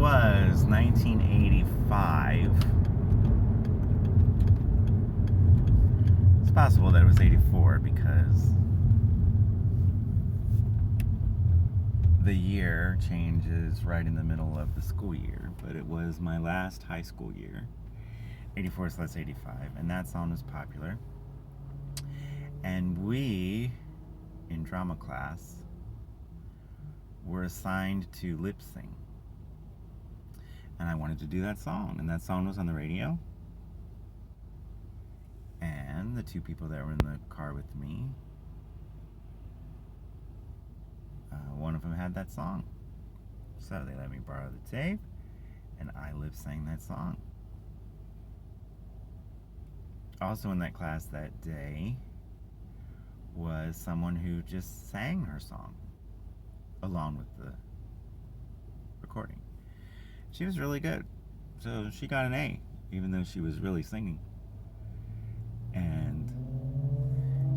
was 1985. It's possible that it was 84 because the year changes right in the middle of the school year, but it was my last high school year. 84, so that's 85, and that song was popular. And we, in drama class, were assigned to lip sing. And I wanted to do that song, and that song was on the radio. And the two people that were in the car with me, one of them had that song. So they let me borrow the tape, and I lip sang that song. Also in that class that day was someone who just sang her song along with the recording. She was really good. So she got an A, even though she was really singing. And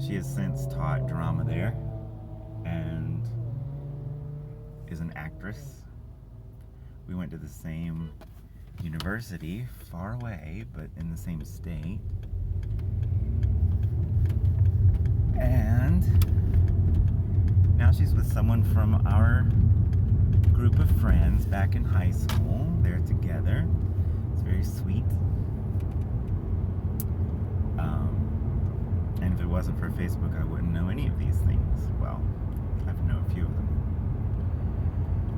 she has since taught drama there and is an actress. We went to the same university, far away, but in the same state. And now she's with someone from our group of friends back in high school. They're together. It's very sweet. And if it wasn't for Facebook, I wouldn't know any of these things. Well, I know a few of them.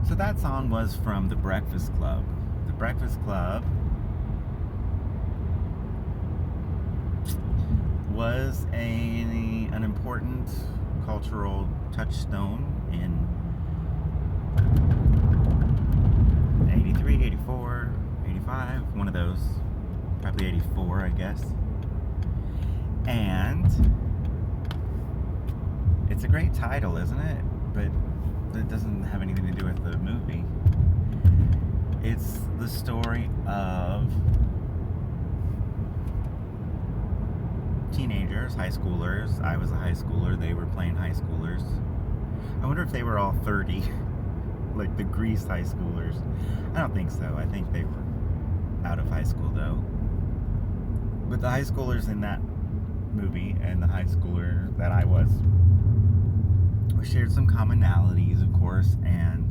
So that song was from The Breakfast Club. The Breakfast Club was an important cultural touchstone in 83, 84, 85, one of those. Probably 84, I guess. And it's a great title, isn't it? But it doesn't have anything to do with the movie. It's the story of teenagers, high schoolers. I was a high schooler. They were playing high schoolers. I wonder if they were all 30, like the Grease high schoolers. I don't think so. I think they were out of high school, though. But the high schoolers in that movie and the high schooler that I was, we shared some commonalities, of course, and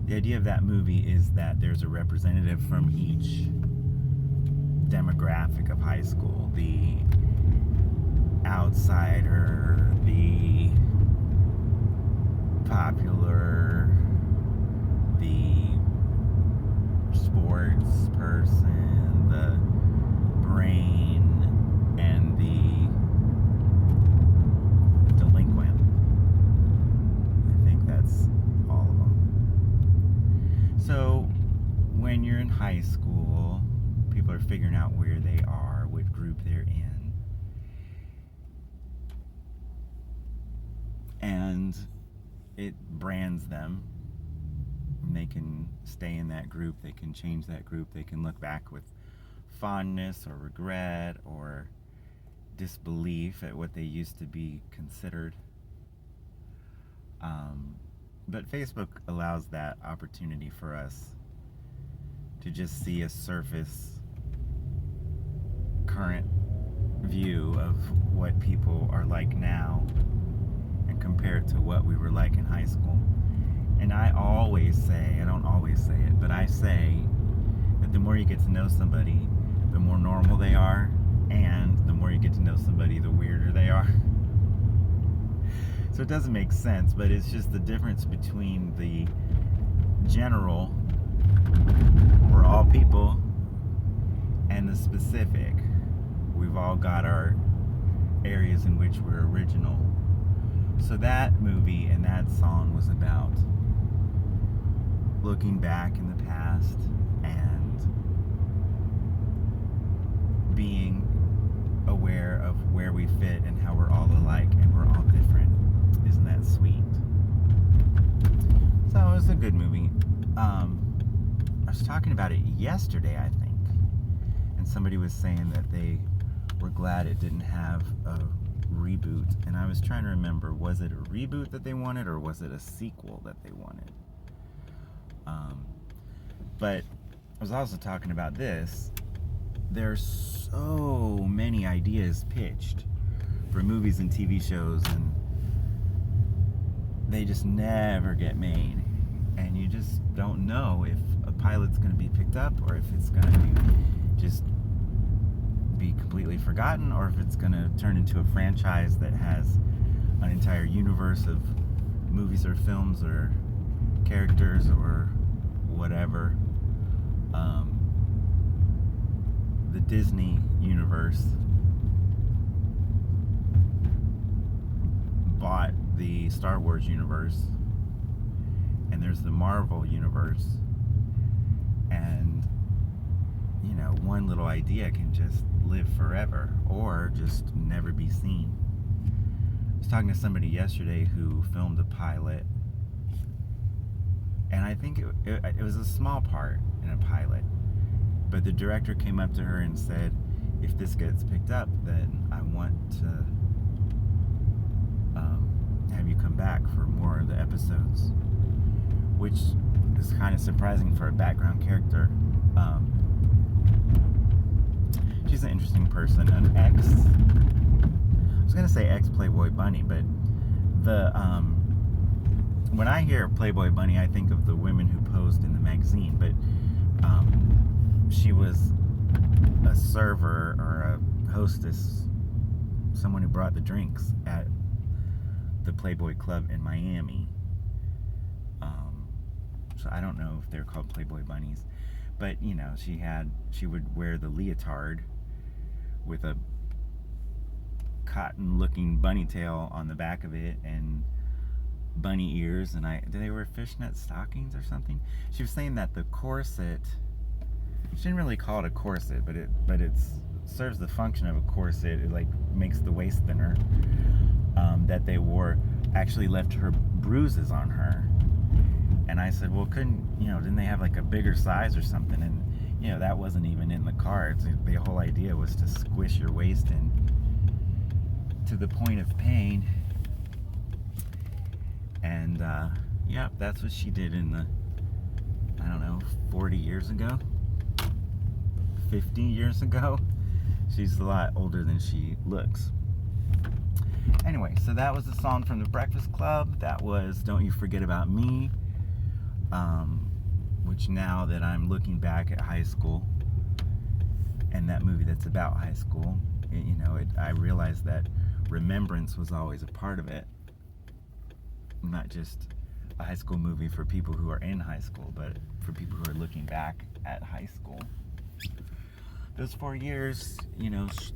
the idea of that movie is that there's a representative from each demographic of high school. The outsider, the popular, the sports person, the brain, and the delinquent. I think that's all of them. So when you're in high school, people are figuring out where they are, what group they're in. And it brands them. And they can stay in that group, they can change that group, they can look back with fondness or regret or disbelief at what they used to be considered. But Facebook allows that opportunity for us to just see a surface current view of what people are like now and compare it to what we were like in high school. And I always say, I don't always say it, but I say that the more you get to know somebody, the more normal they are, and the more you get to know somebody, the weirder they are. So it doesn't make sense, but it's just the difference between the general, we're all people, and the specific, we've all got our areas in which we're original. So that movie and that song was about looking back in the past and being aware of where we fit and how we're all alike and we're all different. Isn't that sweet? So it was a good movie. I was talking about it yesterday, I think, and somebody was saying that they were glad it didn't have a reboot, and I was trying to remember, was it a reboot that they wanted or was it a sequel that they wanted? But I was also talking about this. There's so many ideas pitched for movies and TV shows, and they just never get made. And you just don't know if a pilot's going to be picked up, or if it's going to just be completely forgotten, or if it's going to turn into a franchise that has an entire universe of movies or films or characters or whatever. The Disney universe bought the Star Wars universe, and there's the Marvel universe, and one little idea can just live forever or just never be seen. I was talking to somebody yesterday who filmed a pilot, and I think it was a small part in a pilot, but the director came up to her and said, if this gets picked up, then I want to have you come back for more of the episodes, which is kind of surprising for a background character. She's an interesting person, an I was gonna say ex-Playboy Bunny, but the when I hear Playboy Bunny, I think of the women who posed in the magazine, but she was a server or a hostess, someone who brought the drinks at the Playboy Club in Miami. So I don't know if they're called Playboy Bunnies, but she would wear the leotard with a cotton-looking bunny tail on the back of it and bunny ears, and did they wear fishnet stockings or something? She was saying that the corset, she didn't really call it a corset, but it serves the function of a corset. It like makes the waist thinner. That they wore actually left her bruises on her. And I said, well, didn't they have like a bigger size or something? And that wasn't even in the cards. The whole idea was to squish your waist in to the point of pain. And that's what she did in the, 40 years ago, 50 years ago. She's a lot older than she looks. Anyway, so that was a song from the Breakfast Club. That was Don't You Forget About Me, which now that I'm looking back at high school and that movie that's about high school, I realized that remembrance was always a part of it. Not just a high school movie for people who are in high school, but for people who are looking back at high school. Those 4 years,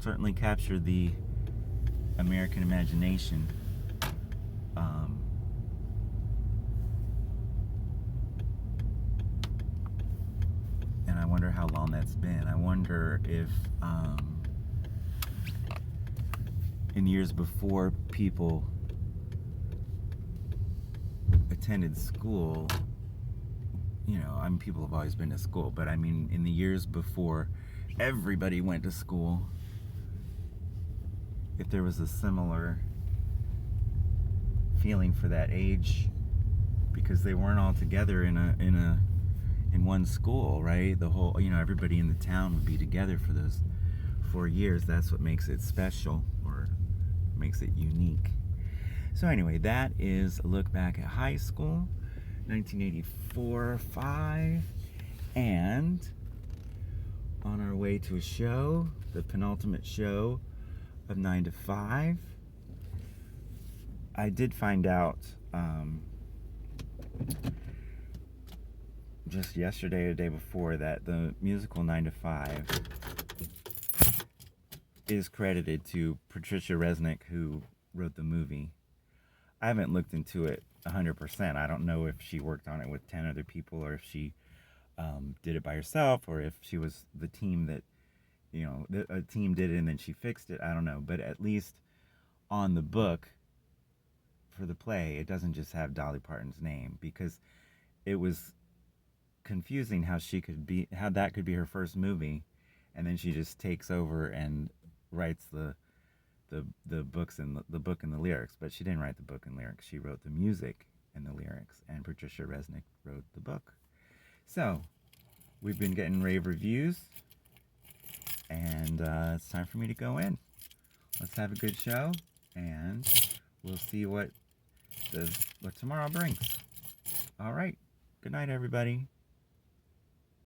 certainly captured the American imagination. And I wonder how long that's been. I wonder if in years before people attended school, people have always been to school, but in the years before everybody went to school, if there was a similar feeling for that age, because they weren't all together in one school, right? The whole, everybody in the town would be together for those 4 years. That's what makes it special, or makes it unique. So anyway, that is a look back at high school, 1984-5, and on our way to a show, the penultimate show of 9 to 5. I did find out just yesterday or the day before that the musical 9 to 5 is credited to Patricia Resnick, who wrote the movie. I haven't looked into it 100%. I don't know if she worked on it with 10 other people, or if she did it by herself, or if she was the team that, a team did it and then she fixed it. I don't know. But at least on the book for the play, it doesn't just have Dolly Parton's name, because it was confusing how that could be her first movie, and then she just takes over and writes the books and the book and the lyrics. But she didn't write the book and lyrics. She wrote the music and the lyrics, and Patricia Resnick wrote the book. So we've been getting rave reviews, and it's time for me to go in. Let's have a good show, and we'll see what tomorrow brings. All right. Good night, everybody.